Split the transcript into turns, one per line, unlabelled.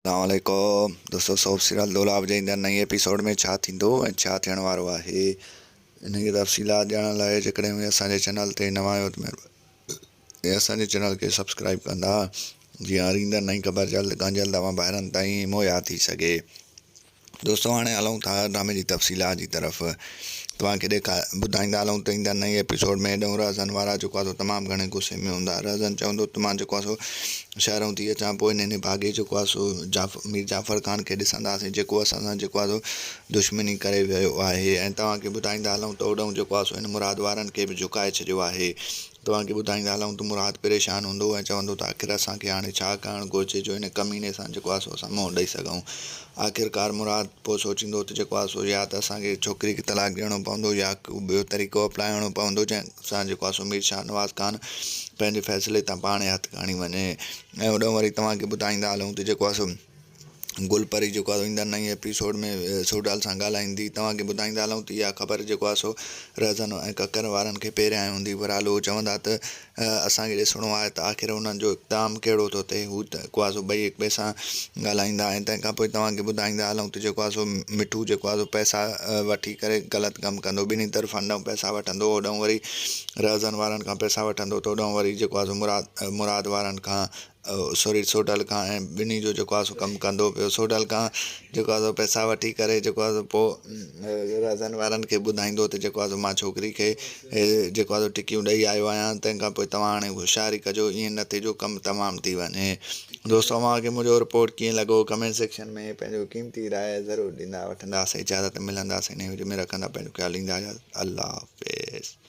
अस्सलामुअलैकुम दोस्तों, सौब सीरियल दौलाब जे ईंदड़ नई एपिसोड में छा थींदो ऐं छा थियण वारो आहे इन जी तफ़सीलात ॼाणण लाइ जेकॾहिं उहे असांजे चैनल ते नवां आहियो त महिरबानी असांजे चैनल खे सब्सक्राइब कंदा जीअं हर ईंदड़ नई ख़बर जल्द खां जल्द तव्हां ॿाहिरनि ताईं मुहैया थी सघे। दोस्तों हाणे हलूं था ड्रामे जी तफ़सीलात जी तरफ़। तव्हांखे ॿुधाईंदा हलूं त ईंदड़ नई एपिसोड में हेॾऊं रहज़न वारा जेको आहे तमामु घणे गुस्से में हूंदा। रहज़न चवंदो त मां जेको आहे सो शहरों थी अचां, पोइ हिन भाॻे जेको आहे सो मीर जाफ़र ख़ान खे ॾिसंदासीं जेको असां सां जेको आहे सो दुश्मनी करे वियो आहे। ऐं तव्हांखे ॿुधाईंदा हलूं त होॾऊं जेको आहे सो हिन मुराद वारनि खे बि झुकाए छॾियो आहे। तव्हांखे ॿुधाईंदा हलूं त मुराद परेशान हूंदो ऐं चवंदो त आख़िर असांखे हाणे छा करणु घुरिजे जो हिन कमीने सां जेको आहे सो असां मुंहुं ॾेई सघूं। आख़िरकार मुराद पोइ सोचींदो त जेको आहे सो या त असांखे छोकिरी खे तलाक ॾियणो पवंदो या ॿियो तरीक़ो अपनाइणो पवंदो जंहिंसां जेको आहे सो मीर शाहनवाज़ ख़ान पंहिंजे फ़ैसिले तां पाण हथु खणी वञे। ऐं होॾो वरी तव्हांखे ॿुधाईंदा हलूं त जेको आहे सो गुलपरी जेको आहे ईंदड़ नई एपिसोड में सोडल सां ॻाल्हाईंदी। तव्हांखे ॿुधाईंदा हलूं त इहा ख़बर जेको आहे सो रहज़न ऐं ककर वारनि खे पहिरियां ई हूंदी, पर हाल उहे चवंदा त असांखे ॾिसणो आहे त आख़िर उन्हनि जो इक़्दाम कहिड़ो थो थिए। हू त जेको आहे सो ॿई हिक ॿिए सां ॻाल्हाईंदा। ऐं तंहिंखां पोइ तव्हांखे ॿुधाईंदा हलूं त जेको आहे सो मिठू जेको आहे सो पैसा वठी करे ग़लति कमु कंदो, ॿिन्ही तरफ़ां पैसा वठंदो। होॾऊं वरी रहज़न वारनि खां पैसा वठंदो त होॾऊं वरी जेको आहे सो मुराद वारनि खां सॉरी सोडल खां, ऐं ॿिन्ही जो जेको आहे सो कमु कंदो पियो। सोडल खां जेको आहे सो पैसा वठी करे जेको आहे सो पोइ रहज़न वारनि खे ॿुधाईंदो त जेको आहे सो मां छोकिरी खे जेको आहे सो टिकियूं ॾेई आयो आहियां, तंहिंखां पोइ तव्हां हाणे होशियारी कजो, ईअं न थिए जो कमु तमामु थी वञे। दोस्तों तव्हांखे मुंहिंजो रिपोर्ट कीअं लॻो कमेंट सेक्शन में पंहिंजो क़ीमती राय ज़रूरु ॾींदा। वठंदासीं इजाज़त, मिलंदासीं नई वीडियो में, रखंदा पंहिंजो ख़्यालु, ईंदा अल्लाह हाफ़िज़।